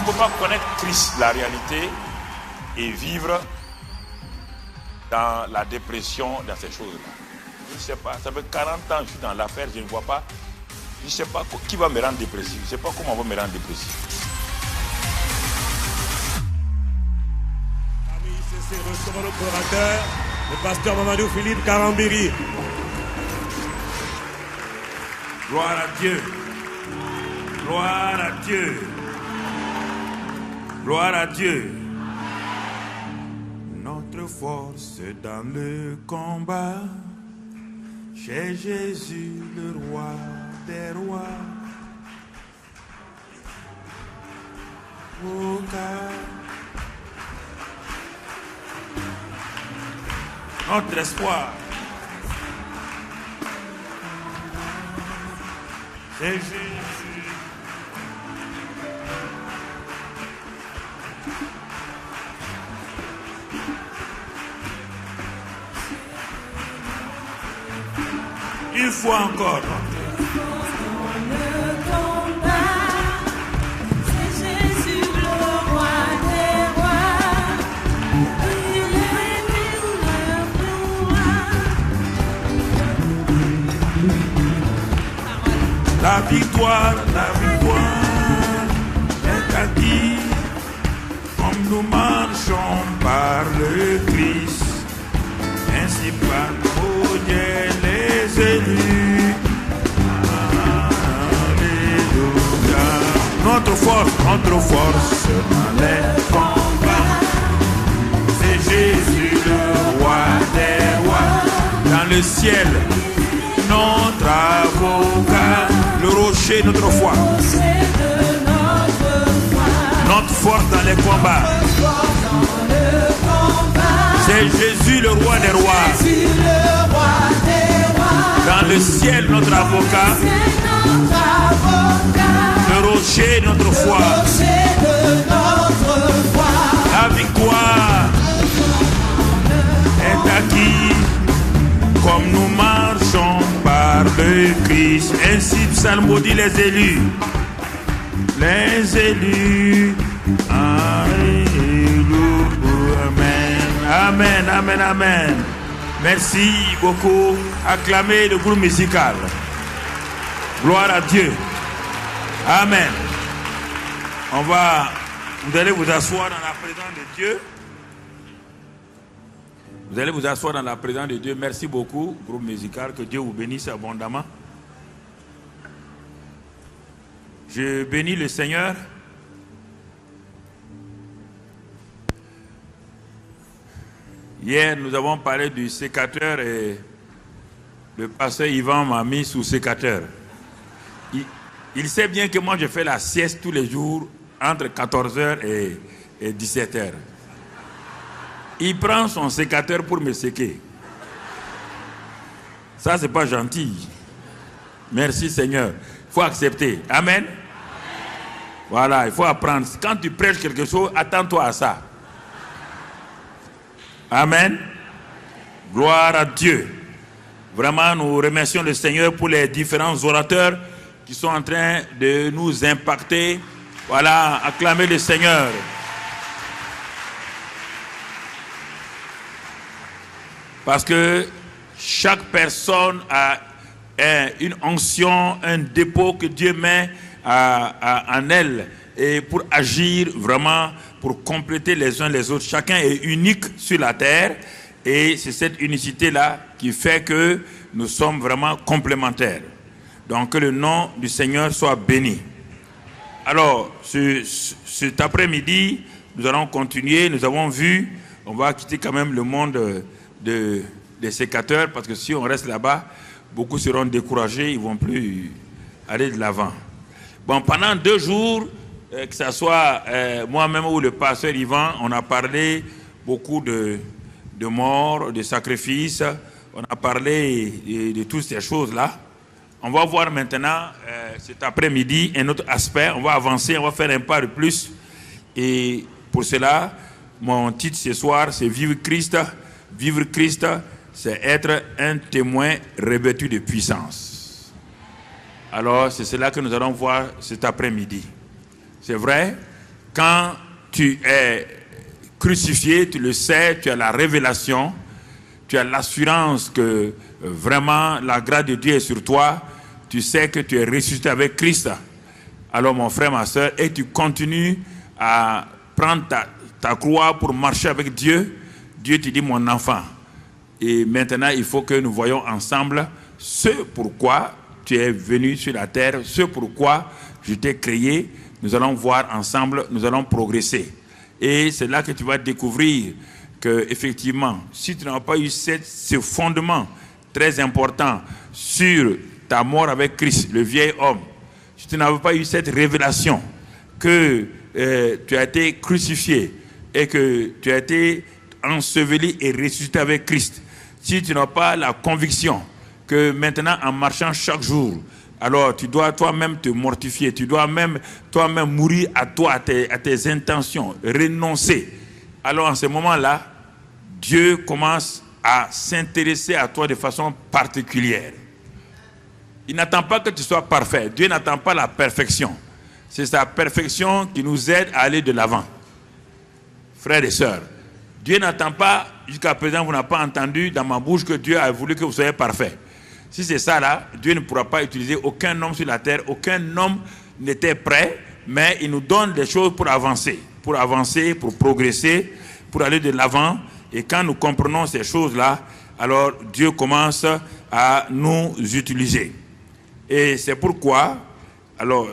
ne peux pas connaître Christ, la réalité, et vivre dans la dépression, dans ces choses-là. Je ne sais pas, ça fait 40 ans que je suis dans l'affaire, je ne vois pas. Je ne sais pas qui va me rendre dépressif. Je ne sais pas comment on va me rendre dépressif. Parmi ces recevons notre orateur, le pasteur Mamadou Philippe Karambiri. Gloire à Dieu. Gloire à Dieu. Gloire à Dieu. Notre force dans le combat, chez Jésus le roi des rois. Oh, notre espoir, c'est Jésus. Une fois encore. La victoire est acquise, comme nous marchons par le Christ, ainsi par les élus. Alléluia. Notre force dans les combats, c'est Jésus le roi des rois. Dans le ciel, notre avocat, le rocher, notre foi. Notre force dans les combats, c'est Jésus le roi des rois. Dans le ciel, notre avocat, le rocher, notre foi. La victoire est acquise, comme nous marchons par le Christ. Ainsi psalmodie les élus. Les élus. Alléluia. Amen, amen, amen. Merci beaucoup. Acclamez le groupe musical. Gloire à Dieu. Amen. Vous allez vous asseoir dans la présence de Dieu. Vous allez vous asseoir dans la présence de Dieu. Merci beaucoup, groupe musical. Que Dieu vous bénisse abondamment. Je bénis le Seigneur. Hier, nous avons parlé du sécateur et le pasteur Yvan m'a mis sous sécateur. Il sait bien que moi, je fais la sieste tous les jours entre 14h et 17h. Il prend son sécateur pour me séquer. Ça, c'est pas gentil. Merci Seigneur. Il faut accepter. Amen. Voilà, il faut apprendre. Quand tu prêches quelque chose, attends-toi à ça. Amen. Gloire à Dieu. Vraiment, nous remercions le Seigneur pour les différents orateurs qui sont en train de nous impacter. Voilà, acclamez le Seigneur. Parce que chaque personne a une onction, un dépôt que Dieu met en elle et pour agir vraiment, pour compléter les uns les autres. Chacun est unique sur la terre et c'est cette unicité-là qui fait que nous sommes vraiment complémentaires. Donc que le nom du Seigneur soit béni. Alors, cet après-midi, nous allons continuer. Nous avons vu, on va quitter quand même le monde des sécateurs, parce que si on reste là-bas, beaucoup seront découragés, ils ne vont plus aller de l'avant. Bon, pendant 2 jours, que ce soit moi-même ou le pasteur Yvan, on a parlé beaucoup de morts, de sacrifices, on a parlé de toutes ces choses-là. On va voir maintenant, cet après-midi, un autre aspect, on va avancer, on va faire un pas de plus. Et pour cela, mon titre ce soir, c'est Vivre Christ. Vivre Christ, c'est être un témoin revêtu de puissance. Alors, c'est cela que nous allons voir cet après-midi. C'est vrai, Quand tu es crucifié, tu le sais, tu as la révélation, tu as l'assurance que vraiment la grâce de Dieu est sur toi, tu sais que tu es ressuscité avec Christ. Alors mon frère, ma soeur, et tu continues à prendre ta croix pour marcher avec Dieu, Dieu te dit mon enfant. Et maintenant, il faut que nous voyons ensemble ce pourquoi tu es venu sur la terre, ce pourquoi je t'ai créé. Nous allons voir ensemble, nous allons progresser. Et c'est là que tu vas découvrir que effectivement, si tu n'as pas eu ce fondement très important sur ta mort avec Christ, le vieil homme, si tu n'avais pas eu cette révélation que tu as été crucifié et que tu as été enseveli et ressuscité avec Christ, si tu n'as pas la conviction que maintenant en marchant chaque jour, alors tu dois toi-même te mortifier, tu dois même toi-même mourir à toi, à tes intentions, renoncer. Alors en ce moment-là, Dieu commence à s'intéresser à toi de façon particulière. Il n'attend pas que tu sois parfait. Dieu n'attend pas la perfection. C'est sa perfection qui nous aide à aller de l'avant. Frères et sœurs, Dieu n'attend pas, jusqu'à présent, vous n'avez pas entendu dans ma bouche que Dieu a voulu que vous soyez parfait. Si c'est ça là, Dieu ne pourra pas utiliser aucun homme sur la terre. Aucun homme n'était prêt, mais il nous donne des choses pour avancer, pour progresser, pour aller de l'avant. Et quand nous comprenons ces choses-là, alors Dieu commence à nous utiliser. Et c'est pourquoi, alors,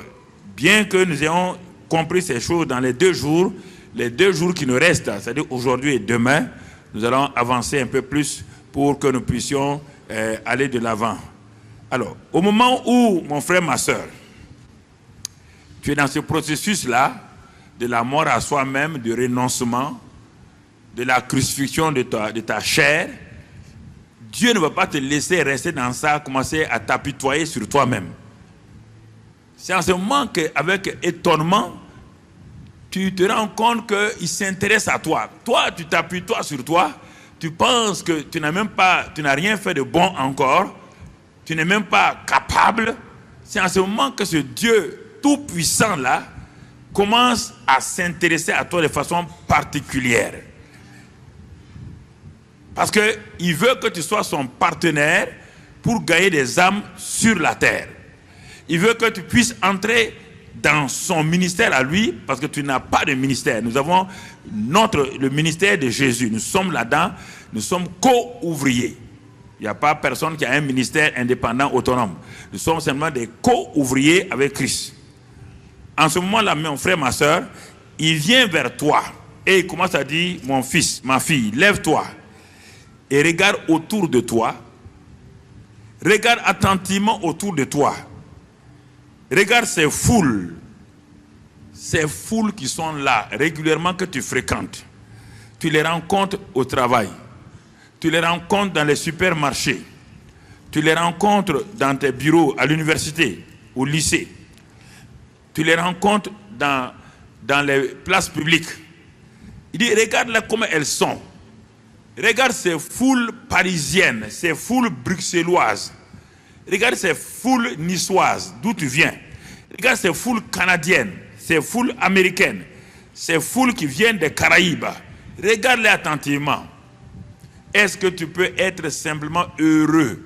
bien que nous ayons compris ces choses dans les 2 jours qui nous restent, c'est-à-dire aujourd'hui et demain, nous allons avancer un peu plus pour que nous puissions aller de l'avant. Alors, au moment où, mon frère, ma soeur, tu es dans ce processus-là, de la mort à soi-même, du renoncement, de la crucifixion de ta chair, Dieu ne va pas te laisser rester dans ça, commencer à t'apitoyer sur toi-même. C'est en ce moment qu'avec étonnement, tu te rends compte qu'il s'intéresse à toi. Toi, tu t'appuies toi sur toi, tu penses que tu n'as rien fait de bon encore, tu n'es même pas capable. C'est en ce moment que ce Dieu tout-puissant là commence à s'intéresser à toi de façon particulière. Parce qu'il veut que tu sois son partenaire pour gagner des âmes sur la terre. Il veut que tu puisses entrer dans son ministère à lui, parce que tu n'as pas de ministère. Nous avons le ministère de Jésus. Nous sommes là-dedans, nous sommes co-ouvriers. Il n'y a pas personne qui a un ministère indépendant, autonome. Nous sommes seulement des co-ouvriers avec Christ. En ce moment-là, mon frère, ma soeur, il vient vers toi et il commence à dire, mon fils, ma fille, lève-toi et regarde autour de toi. Regarde attentivement autour de toi. Regarde ces foules qui sont là régulièrement, que tu fréquentes. Tu les rencontres au travail. Tu les rencontres dans les supermarchés. Tu les rencontres dans tes bureaux, à l'université, au lycée. Tu les rencontres dans les places publiques. Il dit, regarde-là comment elles sont. Regarde ces foules parisiennes, ces foules bruxelloises. Regarde ces foules niçoises, d'où tu viens. Regarde ces foules canadiennes, ces foules américaines, ces foules qui viennent des Caraïbes. Regarde-les attentivement. Est-ce que tu peux être simplement heureux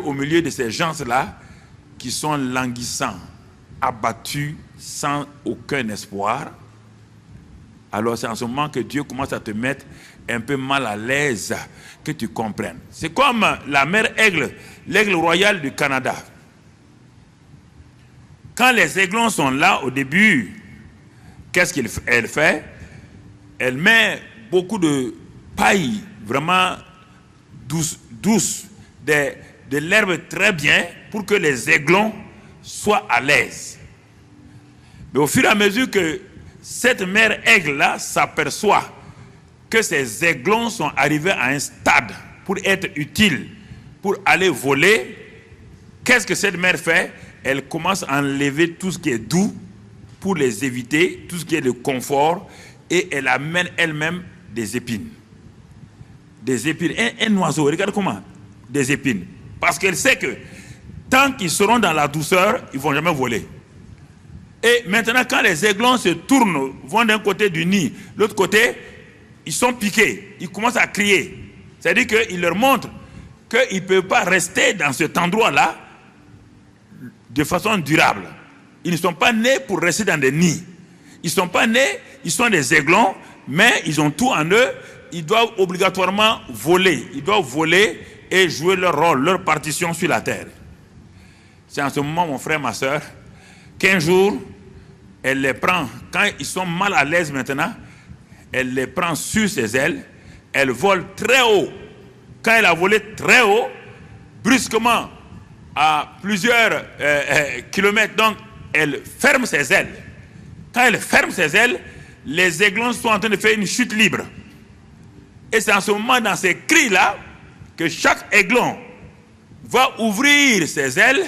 au milieu de ces gens-là qui sont languissants, abattus, sans aucun espoir? Alors c'est en ce moment que Dieu commence à te mettre un peu mal à l'aise, que tu comprennes. C'est comme la mère aigle, l'aigle royal du Canada. Quand les aiglons sont là au début, qu'est-ce qu'elle fait? Elle met beaucoup de paille vraiment douce, de l'herbe très bien pour que les aiglons soient à l'aise. Mais au fur et à mesure que cette mère aigle-là s'aperçoit que ces aiglons sont arrivés à un stade pour être utiles, pour aller voler, qu'est-ce que cette mère fait? Elle commence à enlever tout ce qui est doux pour les éviter, tout ce qui est de confort, et elle amène elle-même des épines. Des épines. Un oiseau, regarde comment? Des épines. Parce qu'elle sait que tant qu'ils seront dans la douceur, ils ne vont jamais voler. Et maintenant, quand les aiglons se tournent, vont d'un côté du nid, l'autre côté, ils sont piqués. Ils commencent à crier. C'est-à-dire qu'il leur montre qu'ils ne peuvent pas rester dans cet endroit-là de façon durable. Ils ne sont pas nés pour rester dans des nids. Ils ne sont pas nés, ils sont des aiglons, mais ils ont tout en eux. Ils doivent obligatoirement voler. Ils doivent voler et jouer leur rôle, leur partition sur la terre. C'est en ce moment, mon frère, ma soeur, qu'un jour, elle les prend, quand ils sont mal à l'aise maintenant, elle les prend sur ses ailes, elle vole très haut. Quand elle a volé très haut, brusquement, à plusieurs kilomètres, donc elle ferme ses ailes. Quand elle ferme ses ailes, les aiglons sont en train de faire une chute libre. Et c'est en ce moment, dans ces cris-là, que chaque aiglon va ouvrir ses ailes,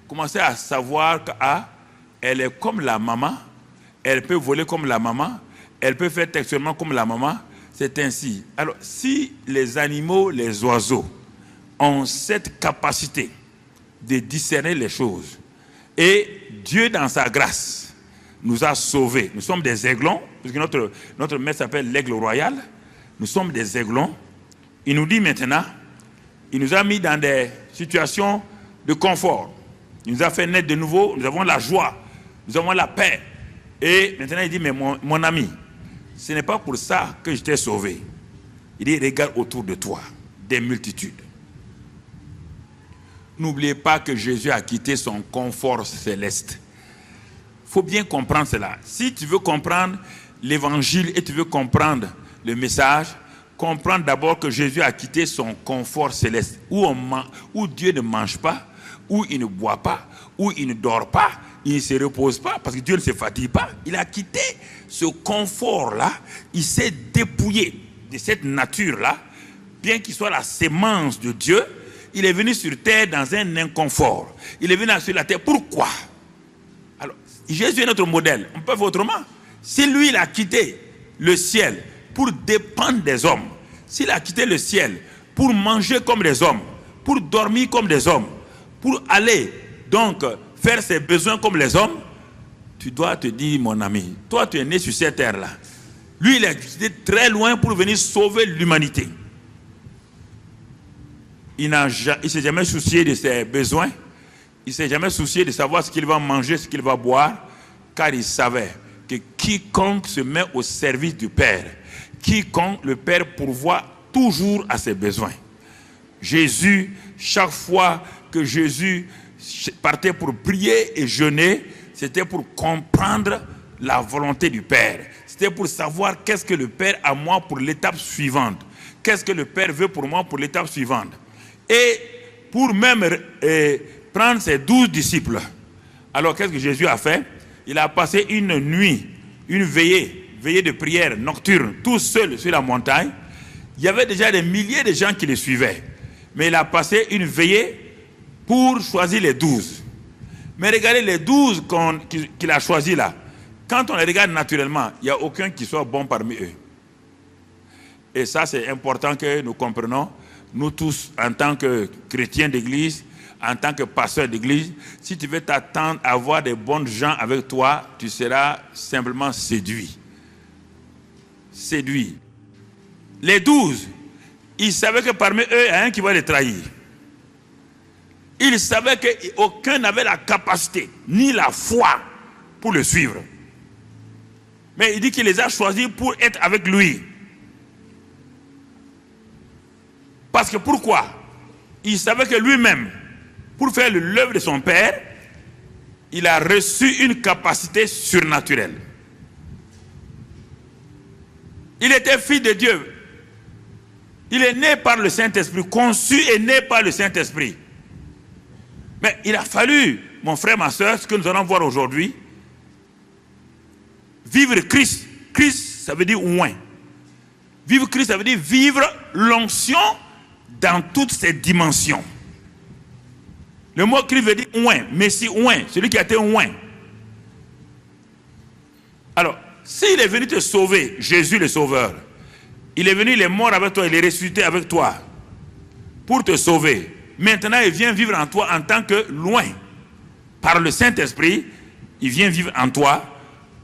commencer à savoir qu'elle est comme la maman, elle peut voler comme la maman, elle peut faire textuellement comme la maman. C'est ainsi. Alors, si les animaux, les oiseaux, ont cette capacité de discerner les choses, et Dieu, dans sa grâce, nous a sauvés. Nous sommes des aiglons, puisque notre maître s'appelle l'aigle royal. Nous sommes des aiglons. Il nous dit maintenant, il nous a mis dans des situations de confort. Il nous a fait naître de nouveau, nous avons la joie, nous avons la paix. Et maintenant il dit, mais mon ami, ce n'est pas pour ça que je t'ai sauvé. Il dit, regarde autour de toi, des multitudes. N'oubliez pas que Jésus a quitté son confort céleste. Il faut bien comprendre cela. Si tu veux comprendre l'évangile et tu veux comprendre le message, comprendre d'abord que Jésus a quitté son confort céleste, où Dieu ne mange pas, où il ne boit pas, où il ne dort pas, il ne se repose pas, parce que Dieu ne se fatigue pas. Il a quitté ce confort-là, il s'est dépouillé de cette nature-là, bien qu'il soit la sémence de Dieu, il est venu sur terre dans un inconfort. Il est venu sur la terre. Pourquoi? Alors, Jésus est notre modèle. On peut faire autrement. Si lui, il a quitté le ciel pour dépendre des hommes, s'il a quitté le ciel pour manger comme des hommes, pour dormir comme des hommes, pour aller donc faire ses besoins comme les hommes, tu dois te dire, mon ami, toi tu es né sur cette terre-là. Lui, il a quitté très loin pour venir sauver l'humanité. Il ne s'est jamais soucié de ses besoins. Il ne s'est jamais soucié de savoir ce qu'il va manger, ce qu'il va boire, car il savait que quiconque se met au service du Père, quiconque le Père pourvoit toujours à ses besoins. Jésus, chaque fois que Jésus partait pour prier et jeûner, c'était pour comprendre la volonté du Père. C'était pour savoir qu'est-ce que le Père a moi pour l'étape suivante. Qu'est-ce que le Père veut pour moi pour l'étape suivante. Et pour même prendre ses 12 disciples. Alors qu'est-ce que Jésus a fait? Il a passé une nuit, une veillée de prière nocturne, tout seul sur la montagne. Il y avait déjà des milliers de gens qui le suivaient. Mais il a passé une veillée pour choisir les 12. Mais regardez les 12 qu'il a choisis là. Quand on les regarde naturellement, il n'y a aucun qui soit bon parmi eux. Et ça, c'est important que nous comprenions. Nous tous, en tant que chrétiens d'église, en tant que pasteurs d'église, si tu veux t'attendre à avoir des bons gens avec toi, tu seras simplement séduit. Séduit. Les 12, ils savaient que parmi eux, il y a un qui va les trahir. Ils savaient qu'aucun n'avait la capacité, ni la foi pour le suivre. Mais il dit qu'il les a choisis pour être avec lui. Parce que pourquoi? Il savait que lui-même, pour faire l'œuvre de son Père, il a reçu une capacité surnaturelle. Il était fils de Dieu. Il est né par le Saint-Esprit, conçu et né par le Saint-Esprit. Mais il a fallu, mon frère, ma soeur, ce que nous allons voir aujourd'hui, vivre Christ. Christ, ça veut dire oint. Vivre Christ, ça veut dire vivre l'onction dans toutes ses dimensions. Le mot Christ veut dire oint, Messie oint, celui qui a été oint. Alors, s'il est venu te sauver, Jésus le Sauveur, il est venu, il est mort avec toi, il est ressuscité avec toi pour te sauver. Maintenant, il vient vivre en toi en tant que loin. Par le Saint-Esprit, Il vient vivre en toi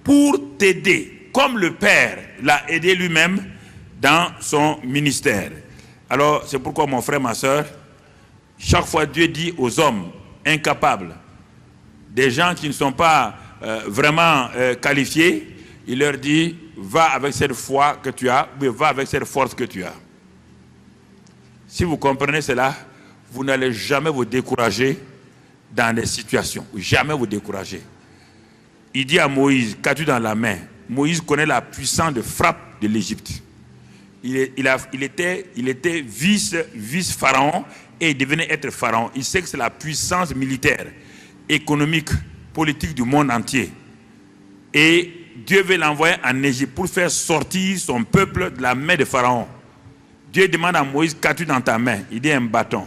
pour t'aider, comme le Père l'a aidé lui-même dans son ministère. Alors, c'est pourquoi mon frère, ma soeur, chaque fois Dieu dit aux hommes incapables, des gens qui ne sont pas vraiment qualifiés, il leur dit, va avec cette foi que tu as, mais va avec cette force que tu as. Si vous comprenez cela, vous n'allez jamais vous décourager dans les situations. Jamais vous décourager. Il dit à Moïse, qu'as-tu dans la main? Moïse connaît la puissance de frappe de l'Égypte. Il était vice-pharaon et il devenait être pharaon. Il sait que c'est la puissance militaire, économique, politique du monde entier. Et Dieu veut l'envoyer en Égypte pour faire sortir son peuple de la main de pharaon. Dieu demande à Moïse, qu'as-tu dans ta main? Il dit un bâton.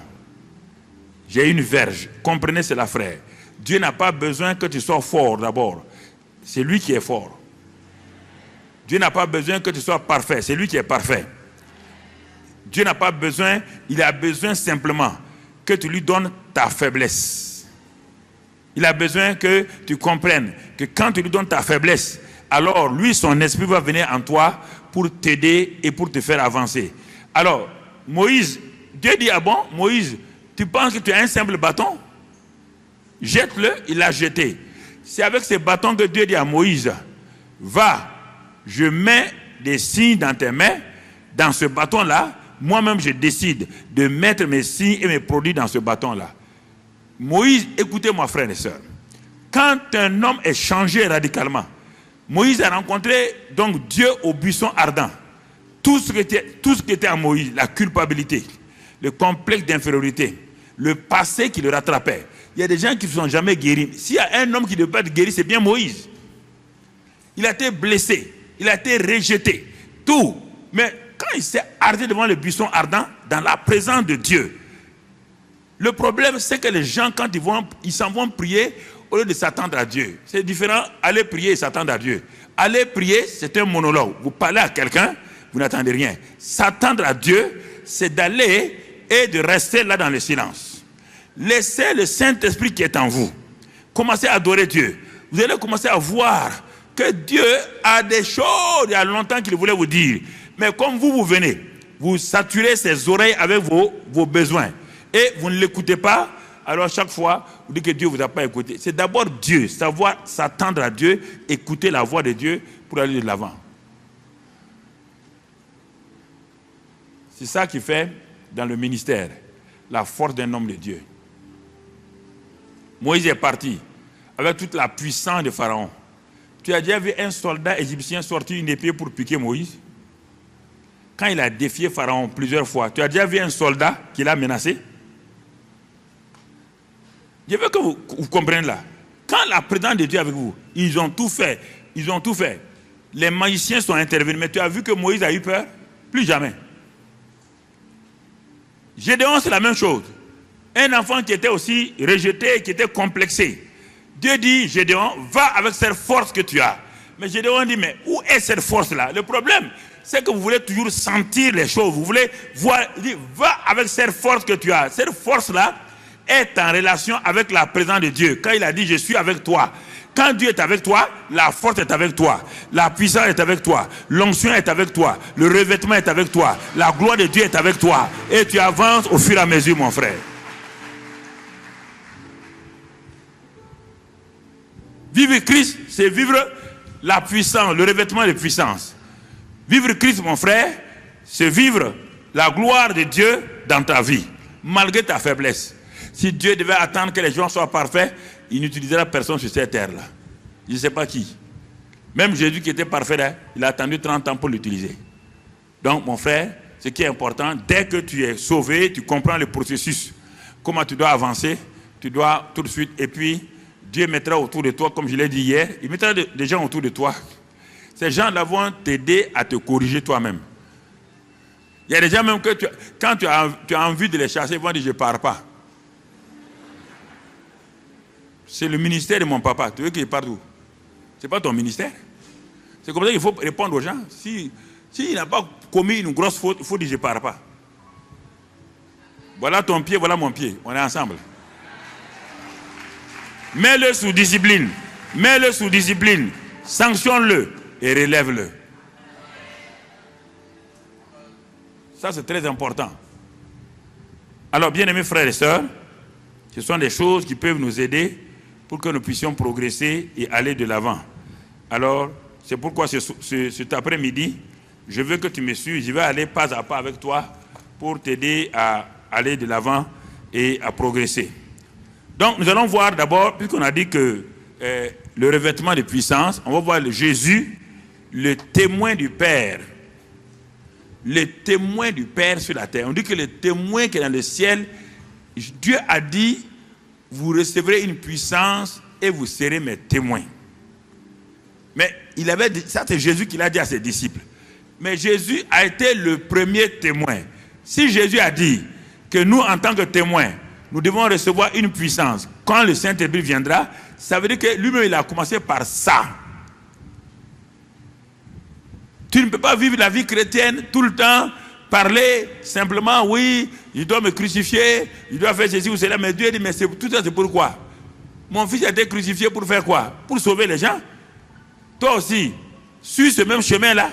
J'ai une verge. Comprenez cela, frère. Dieu n'a pas besoin que tu sois fort d'abord. C'est lui qui est fort. Dieu n'a pas besoin que tu sois parfait. C'est lui qui est parfait. Dieu n'a pas besoin, il a besoin simplement que tu lui donnes ta faiblesse. Il a besoin que tu comprennes que quand tu lui donnes ta faiblesse, alors lui, son esprit va venir en toi pour t'aider et pour te faire avancer. Alors, Moïse, Dieu dit, ah bon, Moïse, tu penses que tu as un simple bâton? Jette-le, il l'a jeté. C'est avec ce bâton que Dieu dit à Moïse, va, je mets des signes dans tes mains, dans ce bâton-là, moi-même je décide de mettre mes signes et mes produits dans ce bâton-là. Moïse, écoutez-moi frères et sœurs, quand un homme est changé radicalement, Moïse a rencontré donc Dieu au buisson ardent. Tout ce qui était à Moïse, la culpabilité, le complexe d'infériorité, le passé qui le rattrapait. Il y a des gens qui ne sont jamais guéris. S'il y a un homme qui ne peut pas être guéri, c'est bien Moïse. Il a été blessé, il a été rejeté, tout. Mais quand il s'est arrêté devant le buisson ardent, dans la présence de Dieu, le problème c'est que les gens, quand ils s'en vont prier, au lieu de s'attendre à Dieu. C'est différent, aller prier et s'attendre à Dieu. Aller prier, c'est un monologue. Vous parlez à quelqu'un, vous n'attendez rien. S'attendre à Dieu, c'est d'aller et de rester là dans le silence. Laissez le Saint-Esprit qui est en vous. Commencez à adorer Dieu. Vous allez commencer à voir que Dieu a des choses, il y a longtemps qu'il voulait vous dire. Mais comme vous venez, vous saturez ses oreilles avec vos besoins. Et vous ne l'écoutez pas, alors chaque fois, vous dites que Dieu ne vous a pas écouté. C'est d'abord Dieu, savoir s'attendre à Dieu, écouter la voix de Dieu pour aller de l'avant. C'est ça qui fait, dans le ministère, la force d'un homme de Dieu. Moïse est parti avec toute la puissance de Pharaon. Tu as déjà vu un soldat égyptien sortir une épée pour piquer Moïse? Quand il a défié Pharaon plusieurs fois, tu as déjà vu un soldat qui l'a menacé? Je veux que vous compreniez là. Quand la présence de Dieu est avec vous, ils ont tout fait. Ils ont tout fait. Les magiciens sont intervenus. Mais tu as vu que Moïse a eu peur? Plus jamais. Gédéon, c'est la même chose. Un enfant qui était aussi rejeté, qui était complexé. Dieu dit, Gédéon, va avec cette force que tu as. Mais Gédéon dit, mais où est cette force-là? Le problème, c'est que vous voulez toujours sentir les choses. Vous voulez voir, il dit, va avec cette force que tu as. Cette force-là est en relation avec la présence de Dieu. Quand il a dit, je suis avec toi. Quand Dieu est avec toi, la force est avec toi. La puissance est avec toi. L'onction est avec toi. Le revêtement est avec toi. La gloire de Dieu est avec toi. Et tu avances au fur et à mesure, mon frère. Vivre Christ, c'est vivre la puissance, le revêtement de puissance. Vivre Christ, mon frère, c'est vivre la gloire de Dieu dans ta vie, malgré ta faiblesse. Si Dieu devait attendre que les gens soient parfaits, il n'utilisera personne sur cette terre-là. Je ne sais pas qui. Même Jésus qui était parfait, là, il a attendu 30 ans pour l'utiliser. Donc, mon frère, ce qui est important, dès que tu es sauvé, tu comprends le processus. Comment tu dois avancer, tu dois tout de suite, et puis Dieu mettra autour de toi, comme je l'ai dit hier, il mettra des gens autour de toi. Ces gens-là vont t'aider à te corriger toi-même. Il y a des gens même que quand tu as envie de les chasser, ils vont dire je ne pars pas. C'est le ministère de mon papa. Tu veux qu'il parte où? Ce n'est pas ton ministère. C'est comme ça qu'il faut répondre aux gens. S'il n'a pas commis une grosse faute, il faut dire je ne pars pas. Voilà ton pied, voilà mon pied. On est ensemble. Mets-le sous discipline. Mets-le sous discipline. Sanctionne-le et relève-le. Ça, c'est très important. Alors, bien-aimés frères et sœurs, ce sont des choses qui peuvent nous aider pour que nous puissions progresser et aller de l'avant. Alors, c'est pourquoi cet après-midi, je veux que tu me suives. Je vais aller pas à pas avec toi pour t'aider à aller de l'avant et à progresser. Donc, nous allons voir d'abord, puisqu'on a dit que le revêtement de puissance, on va voir Jésus, le témoin du Père. Le témoin du Père sur la terre. On dit que le témoin qui est dans le ciel, Dieu a dit, vous recevrez une puissance et vous serez mes témoins. Mais il avait dit, ça c'est Jésus qui l'a dit à ses disciples. Mais Jésus a été le premier témoin. Si Jésus a dit que nous, en tant que témoins, nous devons recevoir une puissance quand le Saint-Esprit viendra, ça veut dire que lui-même il a commencé par ça. Tu ne peux pas vivre la vie chrétienne tout le temps, parler simplement, oui, il doit me crucifier, il doit faire ceci ou cela, mais Dieu dit, mais tout ça c'est pourquoi? Mon fils a été crucifié pour faire quoi? Pour sauver les gens. Toi aussi, suis ce même chemin-là.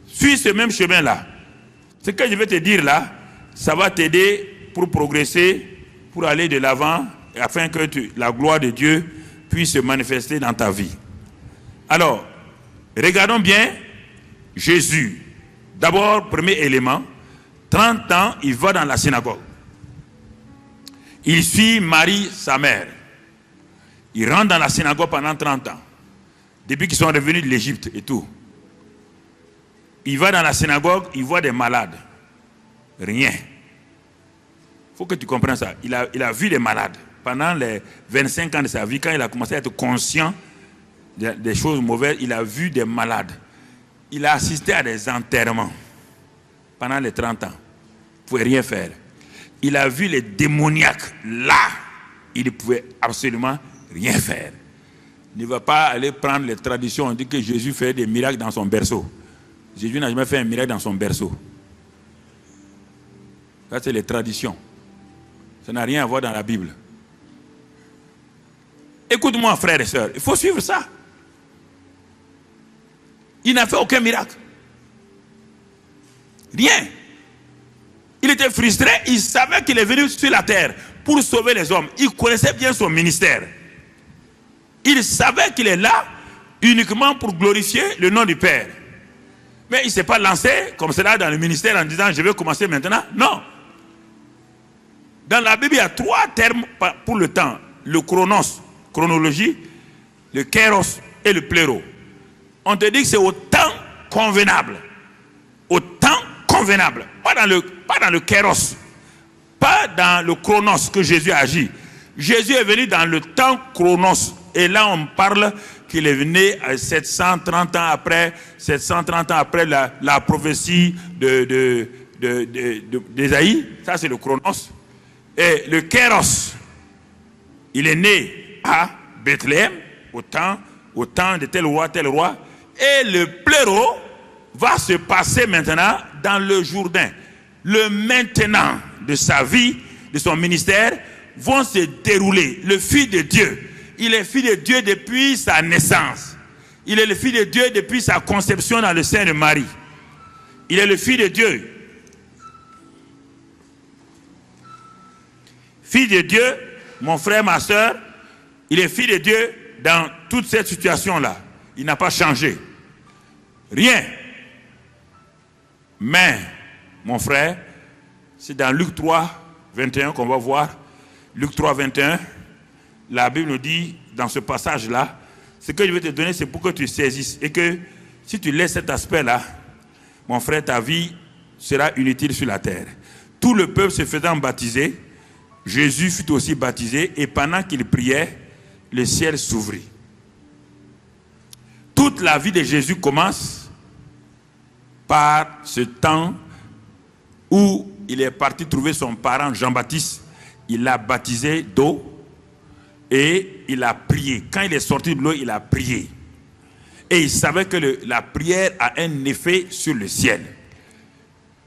Suis ce même chemin-là. Ce que je vais te dire là, ça va t'aider pour progresser, pour aller de l'avant, afin que la gloire de Dieu puisse se manifester dans ta vie. Alors, regardons bien Jésus. D'abord, premier élément, 30 ans, il va dans la synagogue. Il suit Marie, sa mère. Il rentre dans la synagogue pendant 30 ans. Depuis qu'ils sont revenus de l'Égypte et tout. Il va dans la synagogue, il voit des malades. Rien. Il faut que tu comprennes ça. Il a vu des malades. Pendant les 25 ans de sa vie, quand il a commencé à être conscient des choses mauvaises, il a vu des malades. Il a assisté à des enterrements pendant les 30 ans. Il ne pouvait rien faire. Il a vu les démoniaques là. Il ne pouvait absolument rien faire. Il ne va pas aller prendre les traditions. On dit que Jésus fait des miracles dans son berceau. Jésus n'a jamais fait un miracle dans son berceau. Ça, c'est les traditions. Ça n'a rien à voir dans la Bible. Écoute-moi, frères et sœurs, il faut suivre ça. Il n'a fait aucun miracle. Rien. Il était frustré, il savait qu'il est venu sur la terre pour sauver les hommes. Il connaissait bien son ministère. Il savait qu'il est là uniquement pour glorifier le nom du Père. Mais il ne s'est pas lancé comme cela dans le ministère en disant je vais commencer maintenant. Non. Dans la Bible, il y a 3 termes pour le temps. Le chronos, chronologie, le kairos et le pléro. On te dit que c'est au temps convenable. Au temps convenable. Pas dans le kairos. Pas dans le chronos que Jésus a agi. Jésus est venu dans le temps chronos. Et là, on parle qu'il est venu 730 ans après la prophétie d'Ésaïe. Ça, c'est le chronos. Et le kairos, il est né à Bethléem, au temps de tel roi. Et le pléro va se passer maintenant dans le Jourdain. Le maintenant de sa vie, de son ministère, vont se dérouler. Le Fils de Dieu, il est Fils de Dieu depuis sa naissance. Il est le Fils de Dieu depuis sa conception dans le sein de Marie. Il est le Fils de Dieu. Fils de Dieu, mon frère, ma soeur, il est Fils de Dieu dans toute cette situation-là. Il n'a pas changé. Rien. Mais, mon frère, c'est dans Luc 3, 21 qu'on va voir. Luc 3, 21, la Bible nous dit, dans ce passage-là, ce que je vais te donner, c'est pour que tu saisisses. Et que, si tu laisses cet aspect-là, mon frère, ta vie sera inutile sur la terre. Tout le peuple se faisant baptiser, Jésus fut aussi baptisé, et pendant qu'il priait, le ciel s'ouvrit. Toute la vie de Jésus commence par ce temps où il est parti trouver son parent Jean-Baptiste. Il l'a baptisé d'eau et il a prié. Quand il est sorti de l'eau, il a prié. Et il savait que la prière a un effet sur le ciel.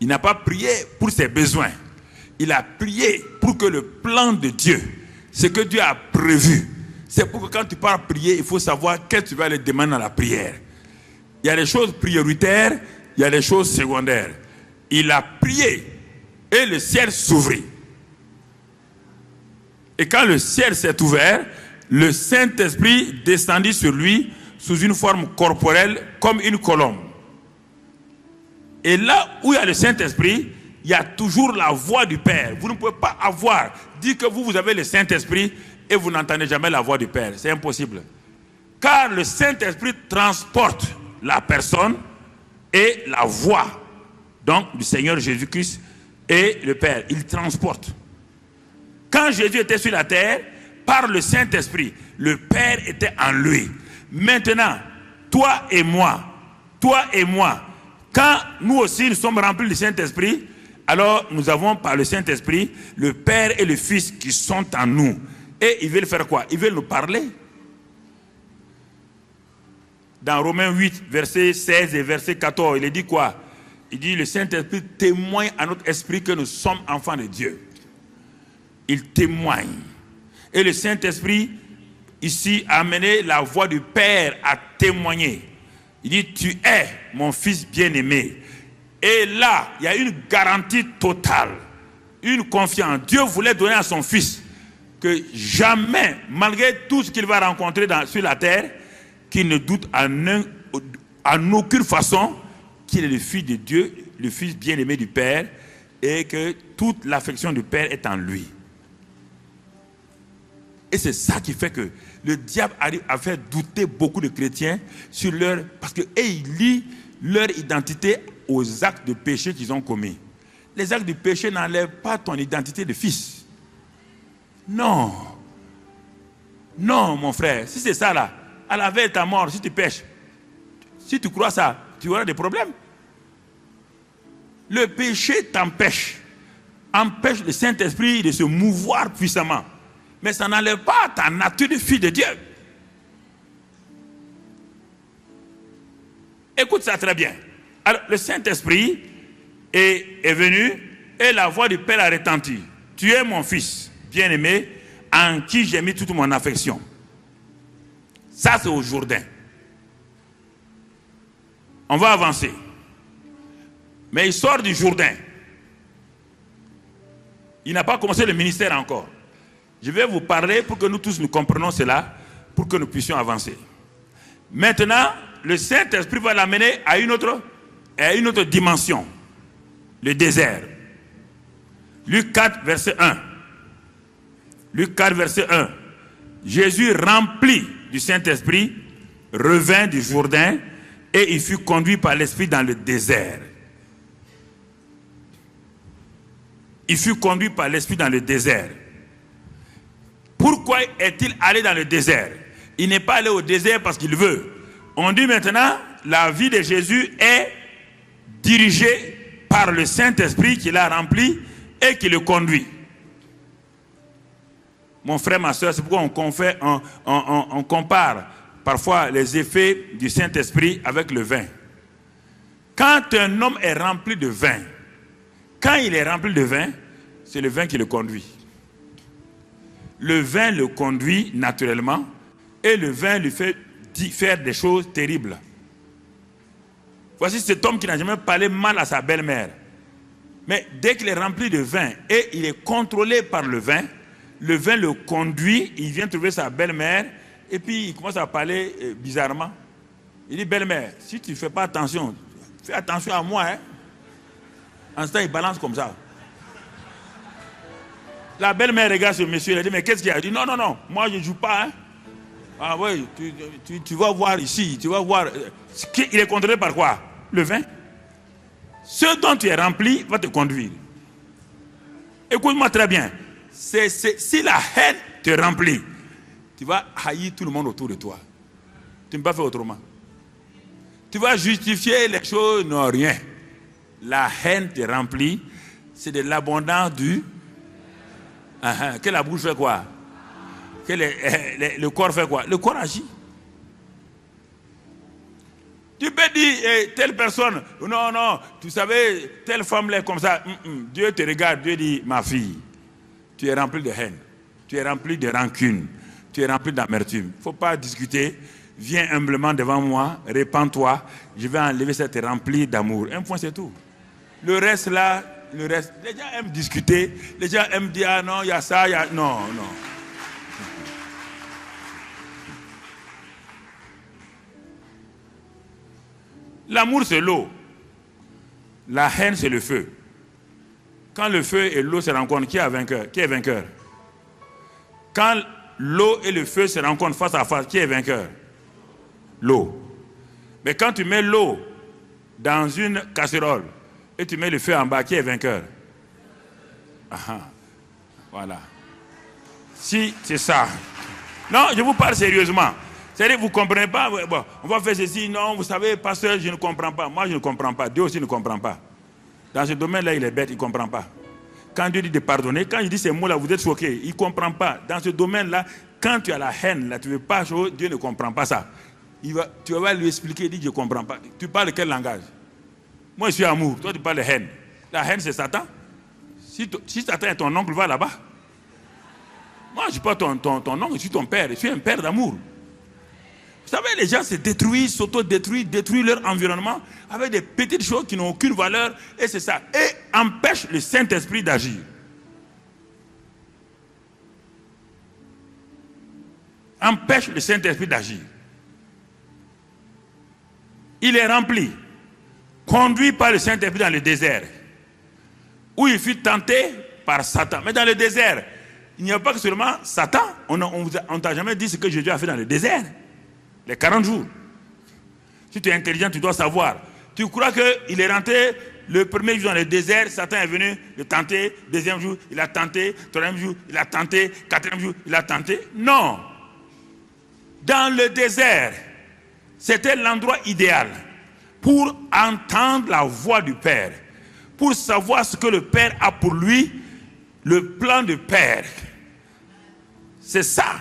Il n'a pas prié pour ses besoins. Il a prié pour que le plan de Dieu, ce que Dieu a prévu, C'est pour que quand tu pars prier, il faut savoir qu'est-ce que tu vas aller demander dans la prière. Il y a les choses prioritaires, il y a les choses secondaires. Il a prié et le ciel s'ouvrit. Et quand le ciel s'est ouvert, le Saint-Esprit descendit sur lui sous une forme corporelle comme une colombe. Et là où il y a le Saint-Esprit, il y a toujours la voix du Père. Vous ne pouvez pas dire que vous avez le Saint-Esprit et vous n'entendez jamais la voix du Père. C'est impossible. Car le Saint-Esprit transporte la personne et la voix donc du Seigneur Jésus-Christ et le Père. Il transporte. Quand Jésus était sur la terre, par le Saint-Esprit, le Père était en lui. Maintenant, toi et moi, quand nous aussi nous sommes remplis du Saint-Esprit, alors nous avons par le Saint-Esprit le Père et le Fils qui sont en nous. Et ils veulent faire quoi? Ils veulent nous parler. Dans Romains 8, verset 16 et verset 14, il est dit quoi? Il dit le Saint-Esprit témoigne à notre esprit que nous sommes enfants de Dieu. Il témoigne. Et le Saint-Esprit ici a amené la voix du Père à témoigner. Il dit tu es mon fils bien-aimé. Et là, il y a une garantie totale, une confiance. Dieu voulait donner à son fils que jamais, malgré tout ce qu'il va rencontrer sur la terre, qu'il ne doute en aucune façon qu'il est le fils de Dieu, le fils bien-aimé du Père, et que toute l'affection du Père est en lui. Et c'est ça qui fait que le diable arrive à faire douter beaucoup de chrétiens sur parce qu'ils lient leur identité aux actes de péché qu'ils ont commis. Les actes de péché n'enlèvent pas ton identité de fils. Non. Non, mon frère. Si c'est ça là, à la veille de ta mort, si tu pêches, si tu crois ça, tu auras des problèmes. Le péché empêche le Saint-Esprit de se mouvoir puissamment. Mais ça n'enlève pas ta nature de fille de Dieu. Écoute ça très bien. Alors, le Saint-Esprit est venu et la voix du Père a retenti. Tu es mon fils bien-aimé en qui j'ai mis toute mon affection. Ça, c'est au Jourdain. On va avancer. Mais il sort du Jourdain. Il n'a pas commencé le ministère encore. Je vais vous parler pour que nous tous nous comprenions cela, pour que nous puissions avancer. Maintenant, le Saint-Esprit va l'amener à une autre dimension, le désert. Luc 4, verset 1. Luc 4, verset 1. Jésus, rempli du Saint-Esprit, revint du Jourdain et il fut conduit par l'Esprit dans le désert. Il fut conduit par l'Esprit dans le désert. Pourquoi est-il allé dans le désert? Il n'est pas allé au désert parce qu'il veut. On dit maintenant, la vie de Jésus est dirigée par le Saint-Esprit qui l'a rempli et qui le conduit. Mon frère, ma soeur, c'est pourquoi on compare parfois les effets du Saint-Esprit avec le vin. Quand un homme est rempli de vin, quand il est rempli de vin, c'est le vin qui le conduit. Le vin le conduit naturellement et le vin lui fait faire des choses terribles. Voici cet homme qui n'a jamais parlé mal à sa belle-mère. Mais dès qu'il est rempli de vin et il est contrôlé par le vin le conduit, il vient trouver sa belle-mère et puis il commence à parler bizarrement. Il dit, belle-mère, si tu ne fais pas attention, fais attention à moi. Hein? En ce temps, il balance comme ça. La belle-mère regarde ce monsieur, elle dit, mais qu'est-ce qu'il y a? Il dit, non, moi je ne joue pas. Hein? Ah oui, tu vas voir ici, tu vas voir. Il est contrôlé par quoi? Le vin. Ce dont tu es rempli va te conduire. Écoute-moi très bien. Si la haine te remplit, tu vas haïr tout le monde autour de toi. Tu ne peux pas faire autrement. Tu vas justifier les choses, non, rien. La haine te remplit, c'est de l'abondance du... Que la bouche fait quoi? Que le corps fait quoi? Le corps agit. Tu peux dire, telle personne, non, tu savais, telle femme là comme ça. Dieu te regarde, Dieu dit, ma fille, tu es rempli de haine, tu es rempli de rancune, tu es rempli d'amertume. Il ne faut pas discuter. Viens humblement devant moi, répands-toi. Je vais enlever cette remplie d'amour. Un point, c'est tout. Le reste là, les gens aiment discuter. Les gens aiment dire, ah non, il y a ça, il y a... Non, non. L'amour, c'est l'eau. La haine, c'est le feu. Quand le feu et l'eau se rencontrent, qui est vainqueur? Qui est vainqueur? Quand l'eau et le feu se rencontrent face à face, qui est vainqueur? L'eau. Mais quand tu mets l'eau dans une casserole et tu mets le feu en bas, qui est vainqueur? Voilà. Si, c'est ça. Non, je vous parle sérieusement. C'est-à-dire, vous ne comprenez pas, bon, on va faire ceci, non, vous savez, pasteur, je ne comprends pas. Moi, je ne comprends pas. Dieu aussi ne comprend pas. Dans ce domaine-là, il est bête, il ne comprend pas. Quand Dieu dit de pardonner, quand il dit ces mots-là, vous êtes choqués. Il ne comprend pas. Dans ce domaine-là, quand tu as la haine, là, tu ne veux pas, Dieu ne comprend pas ça. Tu vas lui expliquer, il dit, je ne comprends pas. Tu parles de quel langage? Moi, je suis amour. Toi, tu parles de haine. La haine, c'est Satan. Si Satan est ton oncle, va là-bas. Moi, je ne suis pas ton oncle, je suis ton père. Je suis un père d'amour. Vous savez, les gens se détruisent, s'auto-détruisent, détruisent leur environnement avec des petites choses qui n'ont aucune valeur. Et c'est ça. Et empêchent le Saint-Esprit d'agir. Empêche le Saint-Esprit d'agir. Il est rempli, conduit par le Saint-Esprit dans le désert, où il fut tenté par Satan. Mais dans le désert, il n'y a pas que seulement Satan. On ne t'a jamais dit ce que Jésus a fait dans le désert. Les 40 jours. Si tu es intelligent, tu dois savoir. Tu crois qu'il est rentré le premier jour dans le désert, Satan est venu le tenter, deuxième jour, il a tenté, troisième jour, il a tenté, quatrième jour, il a tenté. Non. Dans le désert, c'était l'endroit idéal pour entendre la voix du Père, pour savoir ce que le Père a pour lui, le plan du Père. C'est ça.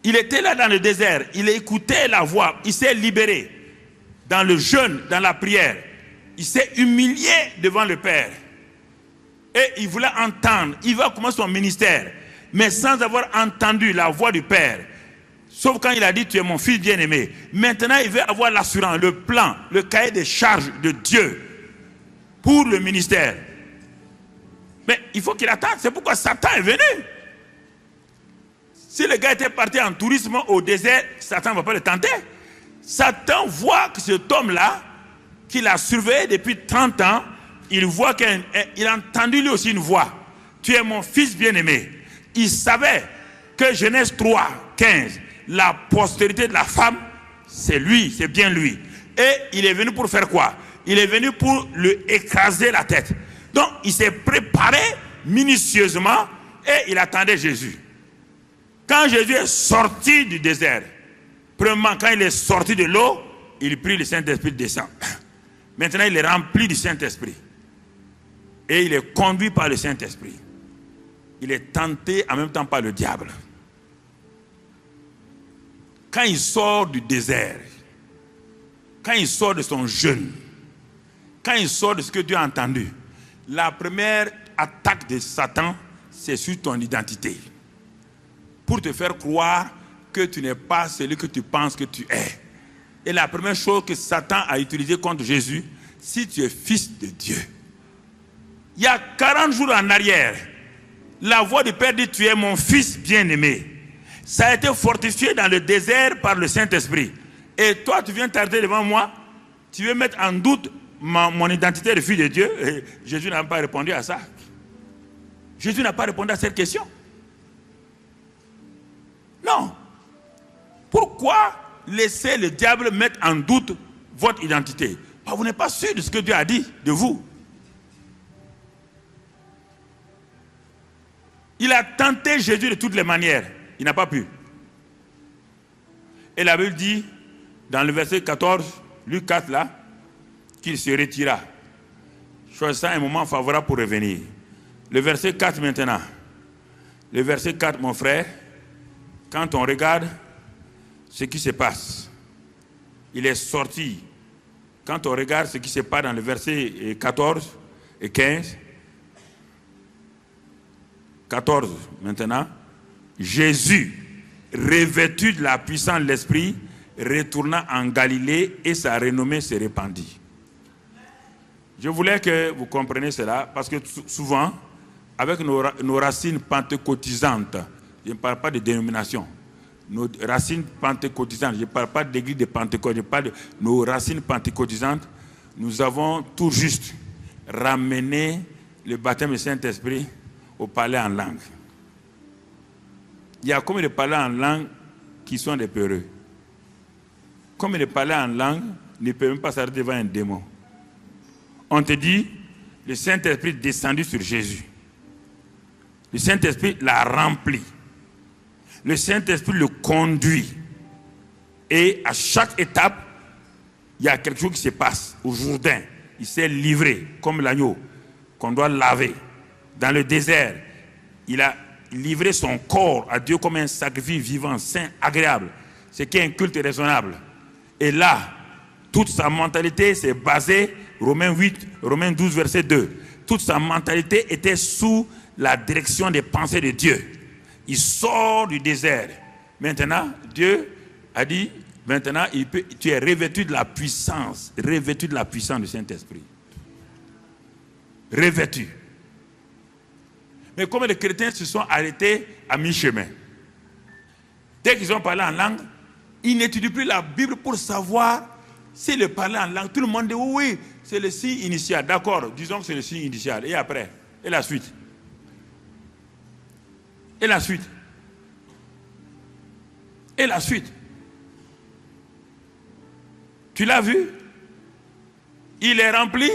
Il était là dans le désert, il écoutait la voix, il s'est libéré dans le jeûne, dans la prière. Il s'est humilié devant le Père. Et il voulait entendre, il va commencer son ministère, mais sans avoir entendu la voix du Père. Sauf quand il a dit, tu es mon fils bien-aimé. Maintenant, il veut avoir l'assurance, le plan, le cahier des charges de Dieu pour le ministère. Mais il faut qu'il attende, c'est pourquoi Satan est venu. Si le gars était parti en tourisme au désert, Satan ne va pas le tenter. Satan voit que cet homme-là, qu'il a surveillé depuis 30 ans, il voit qu'il a entendu lui aussi une voix. Tu es mon fils bien-aimé. Il savait que Genèse 3, 15, la postérité de la femme, c'est lui, c'est bien lui. Et il est venu pour faire quoi? Il est venu pour lui écraser la tête. Donc, il s'est préparé minutieusement et il attendait Jésus. Quand Jésus est sorti du désert, premièrement, quand il est sorti de l'eau, il prie, le Saint-Esprit descend. Maintenant, il est rempli du Saint-Esprit. Et il est conduit par le Saint-Esprit. Il est tenté en même temps par le diable. Quand il sort du désert, quand il sort de son jeûne, quand il sort de ce que Dieu a entendu, la première attaque de Satan, c'est sur ton identité. Pour te faire croire que tu n'es pas celui que tu penses que tu es. Et la première chose que Satan a utilisée contre Jésus, si tu es fils de Dieu. Il y a 40 jours en arrière, la voix du Père dit, tu es mon fils bien-aimé. Ça a été fortifié dans le désert par le Saint-Esprit. Et toi, tu viens t'arrêter devant moi, tu veux mettre en doute mon identité de fils de Dieu. Et Jésus n'a pas répondu à ça. Jésus n'a pas répondu à cette question. Non. Pourquoi laisser le diable mettre en doute votre identité? Vous n'êtes pas sûr de ce que Dieu a dit de vous. Il a tenté Jésus de toutes les manières. Il n'a pas pu. Et la Bible dit, dans le verset 14, Luc 4 là, qu'il se retira, choisissant un moment favorable pour revenir. Le verset 4 maintenant. Le verset 4, mon frère, quand on regarde ce qui se passe, il est sorti. Quand on regarde ce qui se passe dans le verset 14 et 15, 14 maintenant, Jésus revêtu de la puissance de l'Esprit, retourna en Galilée et sa renommée se répandit. Je voulais que vous compreniez cela parce que souvent, avec nos racines pentecôtisantes, je ne parle pas de dénomination, nos racines pentecôtisantes, je ne parle pas d'église de Pentecôte, je parle de nos racines pentecôtisantes, nous avons tout juste ramené le baptême du Saint-Esprit au parler en langue. Il y a combien de parlers en langue qui sont des peureux? Combien de parlers en langue ne peuvent même pas s'arrêter devant un démon? On te dit, le Saint-Esprit est descendu sur Jésus. Le Saint-Esprit l'a rempli. Le Saint-Esprit le conduit. Et à chaque étape, il y a quelque chose qui se passe. Au Jourdain, il s'est livré comme l'agneau qu'on doit laver. Dans le désert, il a livré son corps à Dieu comme un sacrifice vivant, saint, agréable. Ce qui est un culte raisonnable. Et là, toute sa mentalité s'est basée, Romains 12, verset 2. Toute sa mentalité était sous la direction des pensées de Dieu. Il sort du désert. Maintenant, Dieu a dit, maintenant, tu es revêtu de la puissance du Saint-Esprit. Revêtu. Mais comme les chrétiens se sont arrêtés à mi-chemin, dès qu'ils ont parlé en langue, ils n'étudient plus la Bible pour savoir si le parler en langue. Tout le monde dit oui, c'est le signe initial. D'accord, disons que c'est le signe initial. Et après, et la suite. Et la suite. Et la suite. Tu l'as vu? Il est rempli,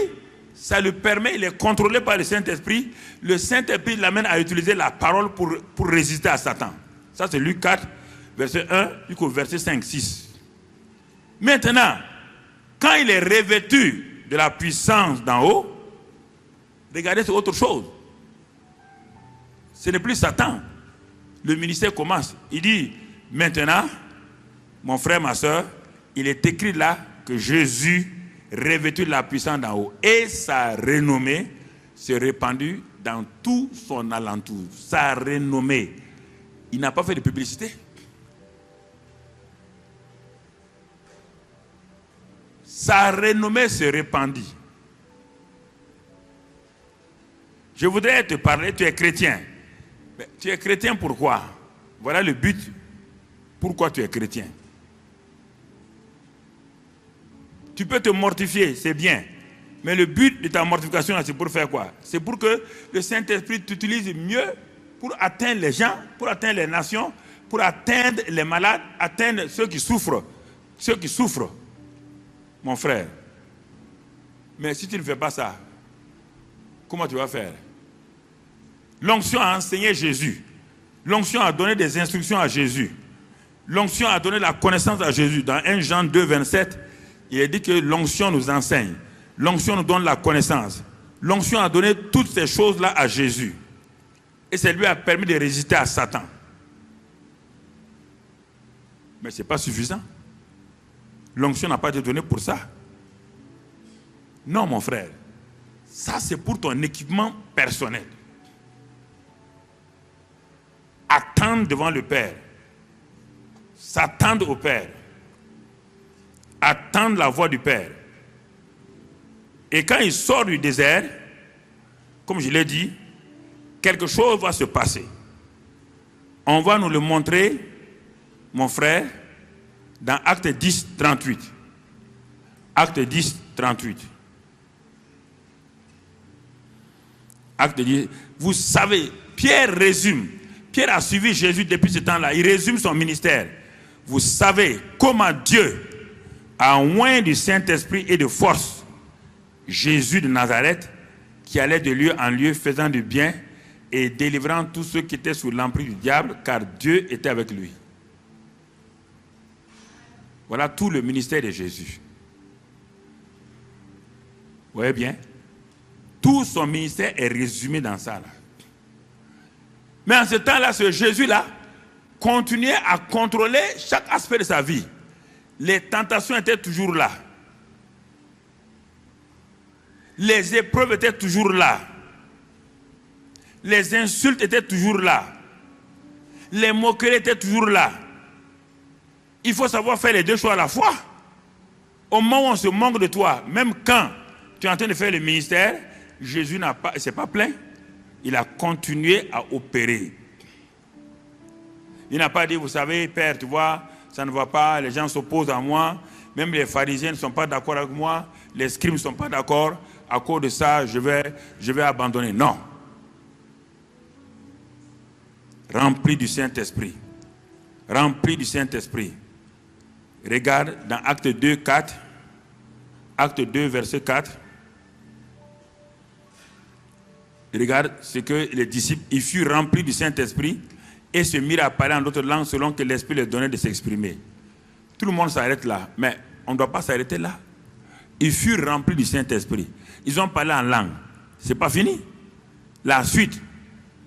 ça lui permet, il est contrôlé par le Saint-Esprit. Le Saint-Esprit l'amène à utiliser la parole pour résister à Satan. Ça c'est Luc 4, verset 1 jusqu'au verset 5, 6. Maintenant, quand il est revêtu de la puissance d'en haut, regardez, c'est autre chose. Ce n'est plus Satan. Le ministère commence. Il dit, maintenant, mon frère, ma soeur, il est écrit là que Jésus, revêtu de la puissance d'en haut, et sa renommée s'est répandue dans tout son alentour. Sa renommée. Il n'a pas fait de publicité. Sa renommée se répandit. Je voudrais te parler, tu es chrétien. Mais tu es chrétien pourquoi? Voilà le but. Pourquoi tu es chrétien? Tu peux te mortifier, c'est bien. Mais le but de ta mortification, c'est pour faire quoi? C'est pour que le Saint-Esprit t'utilise mieux pour atteindre les gens, pour atteindre les nations, pour atteindre les malades, atteindre ceux qui souffrent. Ceux qui souffrent, mon frère. Mais si tu ne fais pas ça, comment tu vas faire? L'onction a enseigné Jésus. L'onction a donné des instructions à Jésus. L'onction a donné la connaissance à Jésus. Dans 1 Jean 2, 27, il est dit que l'onction nous enseigne. L'onction nous donne la connaissance. L'onction a donné toutes ces choses-là à Jésus. Et ça lui a permis de résister à Satan. Mais ce n'est pas suffisant. L'onction n'a pas été donnée pour ça. Non, mon frère. Ça, c'est pour ton équipement personnel. Attendre devant le Père. S'attendre au Père. Attendre la voix du Père. Et quand il sort du désert, comme je l'ai dit, quelque chose va se passer. On va nous le montrer, mon frère, dans Acte 10, 38. Acte 10, 38. Acte 10. Vous savez, Pierre résume. Pierre a suivi Jésus depuis ce temps-là. Il résume son ministère. Vous savez comment Dieu a oint du Saint-Esprit et de force Jésus de Nazareth, qui allait de lieu en lieu faisant du bien et délivrant tous ceux qui étaient sous l'emprise du diable, car Dieu était avec lui. Voilà tout le ministère de Jésus. Vous voyez bien? Tout son ministère est résumé dans ça. Là. Mais en ce temps-là, ce Jésus-là continuait à contrôler chaque aspect de sa vie. Les tentations étaient toujours là. Les épreuves étaient toujours là. Les insultes étaient toujours là. Les moqueries étaient toujours là. Il faut savoir faire les deux choses à la fois. Au moment où on se manque de toi, même quand tu es en train de faire le ministère, Jésus n'a pas, c'est pas plein. Il a continué à opérer. Il n'a pas dit, vous savez, Père, tu vois, ça ne va pas, les gens s'opposent à moi, même les pharisiens ne sont pas d'accord avec moi, les scribes ne sont pas d'accord, à cause de ça, je vais abandonner. Non. Rempli du Saint-Esprit. Rempli du Saint-Esprit. Regarde dans Acte 2, 4. Acte 2, verset 4. Regarde ce que les disciples, ils furent remplis du Saint-Esprit et se mirent à parler en d'autres langues selon que l'Esprit leur donnait de s'exprimer. Tout le monde s'arrête là, mais on ne doit pas s'arrêter là. Ils furent remplis du Saint-Esprit. Ils ont parlé en langue. Ce n'est pas fini. La suite,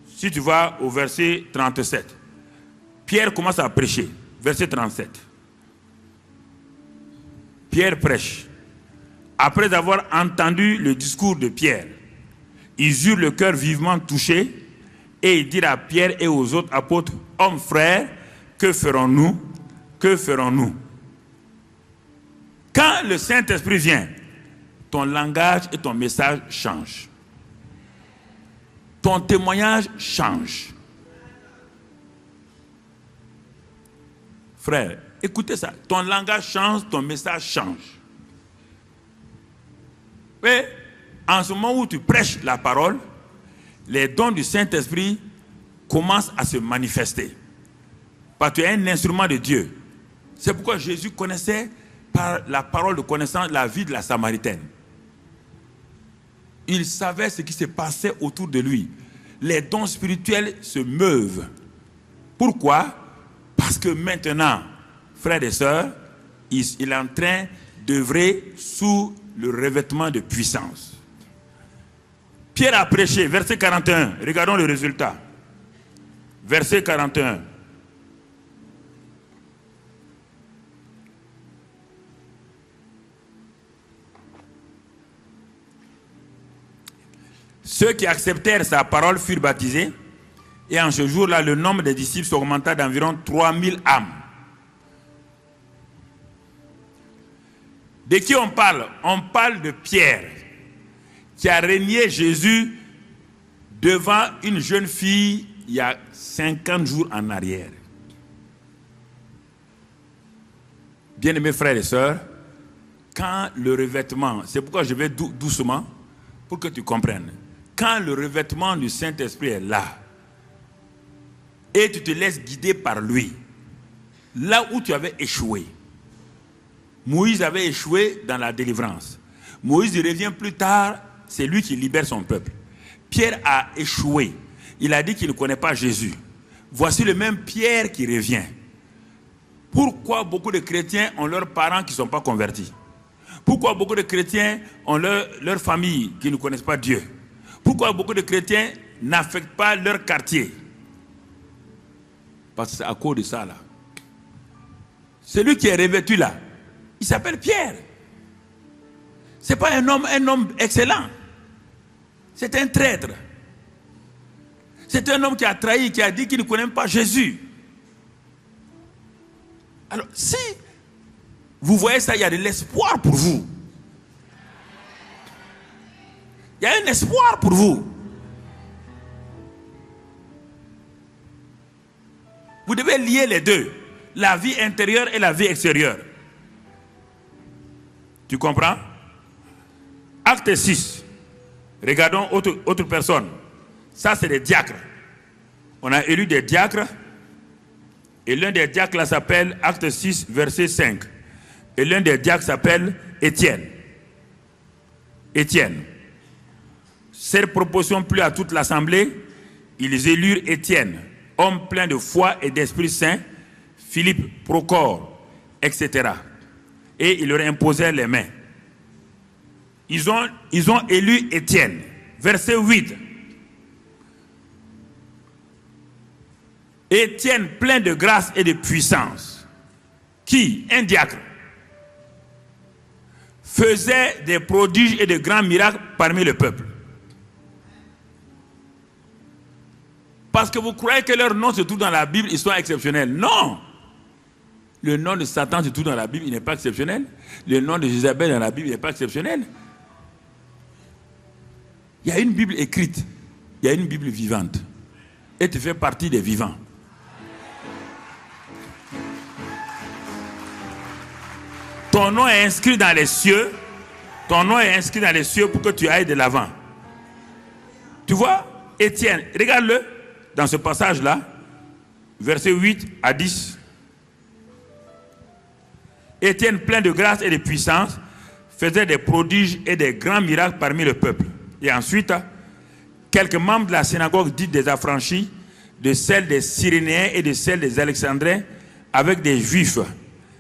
si tu vas au verset 37, Pierre commence à prêcher. Verset 37. Pierre prêche. Après avoir entendu le discours de Pierre, ils eurent le cœur vivement touché et ils dirent à Pierre et aux autres apôtres, hommes frères, que ferons-nous? Que ferons-nous? Quand le Saint-Esprit vient, ton langage et ton message changent. Ton témoignage change. Frère, écoutez ça. Ton langage change, ton message change. Et en ce moment où tu prêches la parole, les dons du Saint-Esprit commencent à se manifester. Parce que tu es un instrument de Dieu. C'est pourquoi Jésus connaissait par la parole de connaissance la vie de la Samaritaine. Il savait ce qui se passait autour de lui. Les dons spirituels se meuvent. Pourquoi? Parce que maintenant, frères et sœurs, il est en train d'œuvrer sous le revêtement de puissance. Pierre a prêché, verset 41. Regardons le résultat. Verset 41. Ceux qui acceptèrent sa parole furent baptisés, et en ce jour-là, le nombre des disciples s'augmenta d'environ 3000 âmes. De qui on parle? On parle de Pierre, qui a régné Jésus devant une jeune fille il y a 50 jours en arrière. Bien-aimés frères et sœurs, quand le revêtement, c'est pourquoi je vais doucement, pour que tu comprennes, quand le revêtement du Saint-Esprit est là, et tu te laisses guider par lui, là où tu avais échoué. Moïse avait échoué dans la délivrance. Moïse il revient plus tard, c'est lui qui libère son peuple. Pierre a échoué. Il a dit qu'il ne connaît pas Jésus. Voici le même Pierre qui revient. Pourquoi beaucoup de chrétiens ont leurs parents qui ne sont pas convertis? Pourquoi beaucoup de chrétiens ont leur famille qui ne connaissent pas Dieu? Pourquoi beaucoup de chrétiens n'affectent pas leur quartier? Parce que c'est à cause de ça là. Celui qui est revêtu là, il s'appelle Pierre. Ce n'est pas un homme excellent. C'est un traître. C'est un homme qui a trahi, qui a dit qu'il ne connaît pas Jésus. Alors, si vous voyez ça, il y a de l'espoir pour vous. Il y a un espoir pour vous. Vous devez lier les deux. La vie intérieure et la vie extérieure. Tu comprends? Acte 6. Regardons autre personne. Ça, c'est des diacres. On a élu des diacres. Et l'un des diacres là s'appelle, Acte 6, verset 5. Et l'un des diacres s'appelle Étienne. Étienne. Cette proposition plut à toute l'assemblée. Ils élurent Étienne, homme plein de foi et d'Esprit Saint, Philippe, Procore, etc. Et ils leur imposèrent les mains. Ils ont élu Étienne. Verset 8. Étienne plein de grâce et de puissance, qui, un diacre, faisait des prodiges et de grands miracles parmi le peuple. Parce que vous croyez que leur nom se trouve dans la Bible, ils sont exceptionnels. Non. Le nom de Satan, surtout dans la Bible, il n'est pas exceptionnel. Le nom de Jézabel dans la Bible, il n'est pas exceptionnel. Il y a une Bible écrite, il y a une Bible vivante. Et tu fais partie des vivants. Ton nom est inscrit dans les cieux. Ton nom est inscrit dans les cieux pour que tu ailles de l'avant. Tu vois, Étienne, regarde-le dans ce passage-là, versets 8 à 10. Étienne, plein de grâce et de puissance, faisait des prodiges et des grands miracles parmi le peuple. Et ensuite, quelques membres de la synagogue dite des affranchis, de celle des Cyrénéens et de celle des Alexandrins, avec des Juifs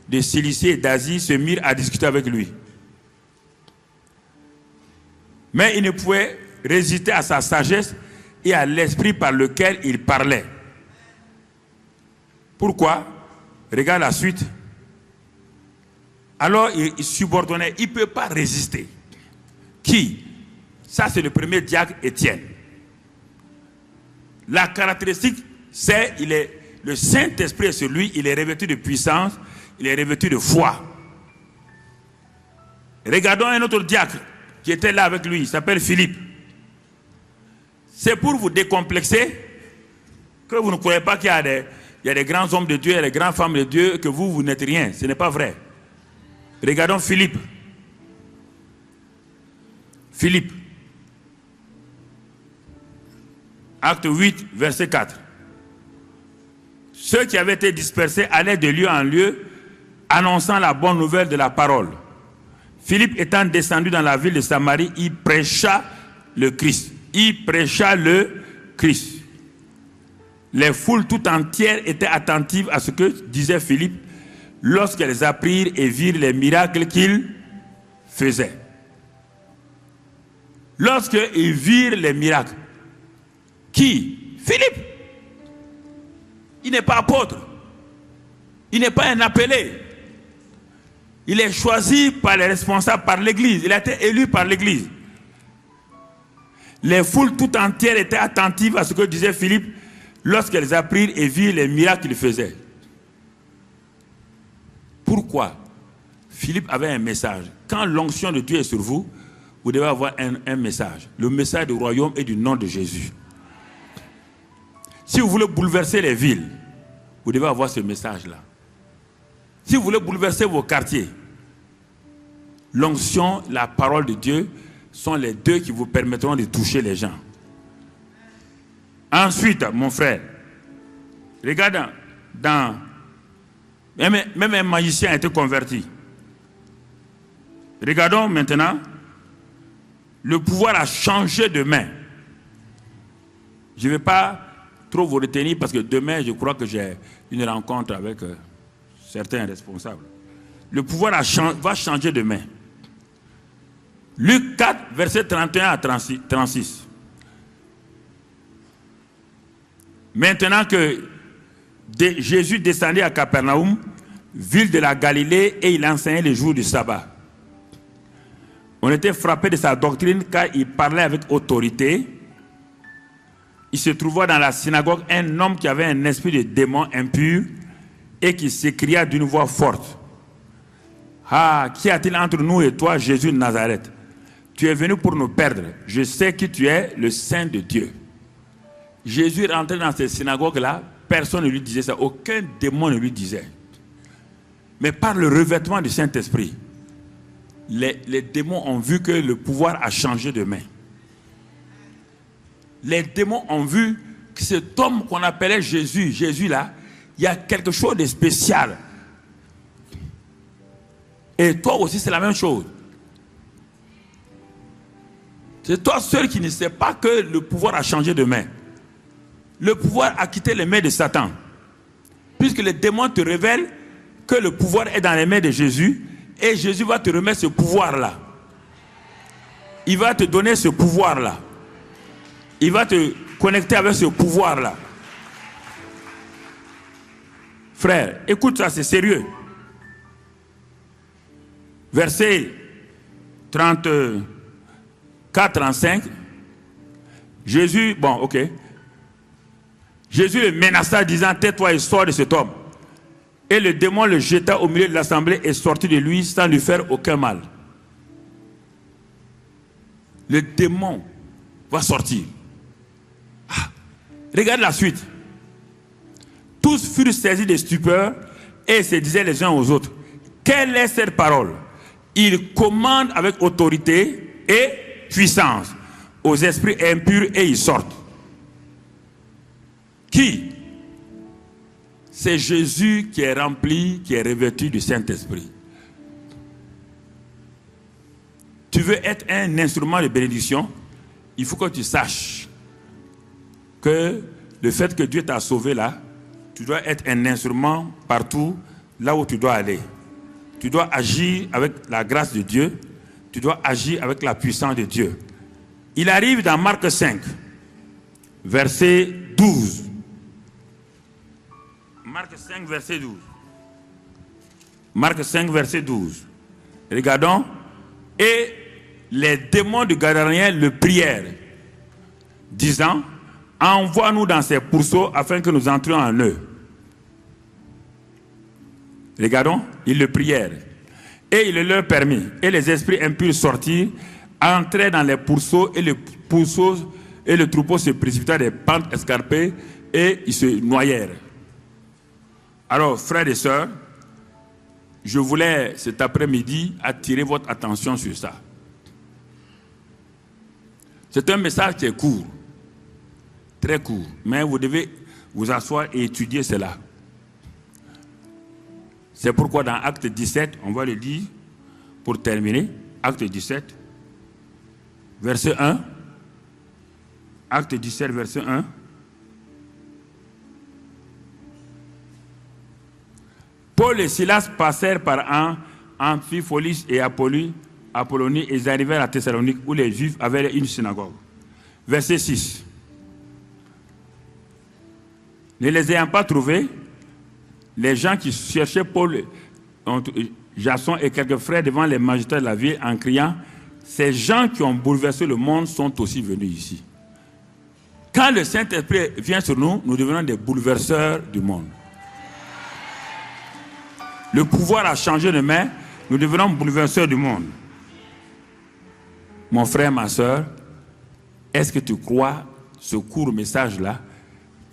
de Cilicie et d'Asie, se mirent à discuter avec lui. Mais ils ne pouvaient résister à sa sagesse et à l'esprit par lequel il parlait. Pourquoi? Regarde la suite. Alors il subordonnait, il ne peut pas résister. Qui? Ça, c'est le premier diacre, Étienne. La caractéristique, c'est le Saint-Esprit est sur lui, il est revêtu de puissance, il est revêtu de foi. Regardons un autre diacre qui était là avec lui, il s'appelle Philippe. C'est pour vous décomplexer que vous ne croyez pas qu'il y a des grands hommes de Dieu, il y a des grandes femmes de Dieu, que vous n'êtes rien. Ce n'est pas vrai. Regardons Philippe. Philippe. Acte 8, verset 4. Ceux qui avaient été dispersés allaient de lieu en lieu, annonçant la bonne nouvelle de la parole. Philippe étant descendu dans la ville de Samarie, il prêcha le Christ. Il prêcha le Christ. Les foules tout entières étaient attentives à ce que disait Philippe lorsqu'elles apprirent et virent les miracles qu'il faisait. Lorsqu'ils virent les miracles, qui? Philippe. Il n'est pas apôtre. Il n'est pas un appelé. Il est choisi par les responsables, par l'Église. Il a été élu par l'Église. Les foules tout entières étaient attentives à ce que disait Philippe lorsqu'elles apprirent et virent les miracles qu'il faisait. Pourquoi? Philippe avait un message. Quand l'onction de Dieu est sur vous, vous devez avoir un message. Le message du royaume et du nom de Jésus. Si vous voulez bouleverser les villes, vous devez avoir ce message-là. Si vous voulez bouleverser vos quartiers, l'onction, la parole de Dieu sont les deux qui vous permettront de toucher les gens. Ensuite, mon frère, regarde même un magicien a été converti. Regardons maintenant, le pouvoir a changé de main. Je ne vais pas trop vous retenir parce que demain, je crois que j'ai une rencontre avec certains responsables. Le pouvoir va changer de main. Luc 4, verset 31 à 36. Maintenant que Jésus descendait à Capernaum, ville de la Galilée, et il enseignait les jours du sabbat. On était frappé de sa doctrine car il parlait avec autorité. Il se trouva dans la synagogue un homme qui avait un esprit de démon impur et qui s'écria d'une voix forte. « Ah, qu'y a-t-il entre nous et toi, Jésus de Nazareth? Tu es venu pour nous perdre. Je sais que tu es le Saint de Dieu. » Jésus rentrait dans cette synagogue-là, personne ne lui disait ça, aucun démon ne lui disait. Mais par le revêtement du Saint-Esprit, les démons ont vu que le pouvoir a changé de main. Les démons ont vu que cet homme qu'on appelait Jésus, Jésus-là, il y a quelque chose de spécial. Et toi aussi, c'est la même chose. C'est toi seul qui ne sais pas que le pouvoir a changé de main. Le pouvoir a quitté les mains de Satan. Puisque les démons te révèlent que le pouvoir est dans les mains de Jésus, et Jésus va te remettre ce pouvoir-là. Il va te donner ce pouvoir-là. Il va te connecter avec ce pouvoir-là. Frère, écoute ça, c'est sérieux. Verset 34-35. Jésus, Jésus le menaça disant, tais-toi et sors de cet homme. Et le démon le jeta au milieu de l'assemblée et sortit de lui sans lui faire aucun mal. Le démon va sortir. Ah, regarde la suite. Tous furent saisis de stupeur et se disaient les uns aux autres: quelle est cette parole? Il commande avec autorité et puissance aux esprits impurs et ils sortent. Qui? C'est Jésus qui est rempli, qui est revêtu du Saint-Esprit. Tu veux être un instrument de bénédiction, il faut que tu saches que le fait que Dieu t'a sauvé là, tu dois être un instrument partout là où tu dois aller. Tu dois agir avec la grâce de Dieu, tu dois agir avec la puissance de Dieu. Il arrive dans Marc 5, verset 12. Marc 5, verset 12. Marc 5, verset 12. Regardons. Et les démons du Gadarien le prièrent, disant: envoie-nous dans ces pourceaux afin que nous entrions en eux. Regardons, ils le prièrent. Et il le leur permit. Et les esprits impurs sortirent, entraient dans les pourceaux, et le troupeau se précipita des pentes escarpées, et ils se noyèrent. Alors, frères et sœurs, je voulais cet après-midi attirer votre attention sur ça. C'est un message qui est court, très court, mais vous devez vous asseoir et étudier cela. C'est pourquoi dans Acte 17, on va le dire pour terminer. Acte 17, verset 1. Acte 17, verset 1. Paul et Silas passèrent par Amphipolis et Apollonie et ils arrivèrent à Thessalonique où les Juifs avaient une synagogue. Verset 6. Ne les ayant pas trouvés, les gens qui cherchaient Paul, Jason et quelques frères devant les magistrats de la ville en criant: ces gens qui ont bouleversé le monde sont aussi venus ici. Quand le Saint-Esprit vient sur nous, nous devenons des bouleverseurs du monde. Le pouvoir a changé de main, nous devenons bouleverseurs du monde. Mon frère, ma soeur, est-ce que tu crois ce court message-là,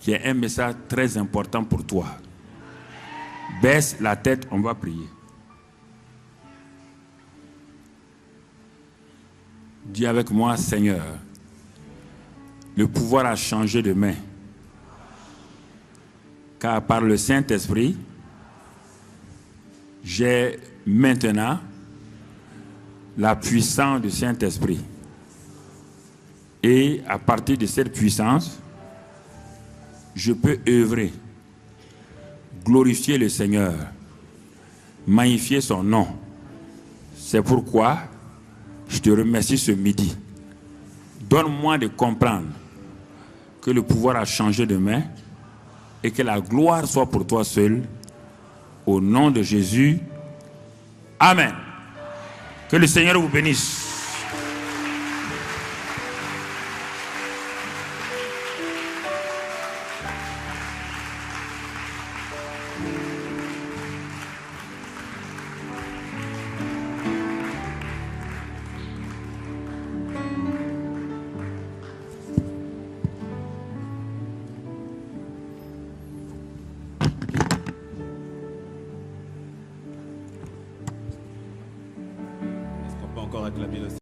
qui est un message très important pour toi? Baisse la tête, on va prier. Dis avec moi: Seigneur, le pouvoir a changé de main, car par le Saint-Esprit, j'ai maintenant la puissance du Saint-Esprit. Et à partir de cette puissance, je peux œuvrer, glorifier le Seigneur, magnifier son nom. C'est pourquoi je te remercie ce midi. Donne-moi de comprendre que le pouvoir a changé de main et que la gloire soit pour toi seul. Au nom de Jésus, Amen. Que le Seigneur vous bénisse. Encore acclamer le Seigneur.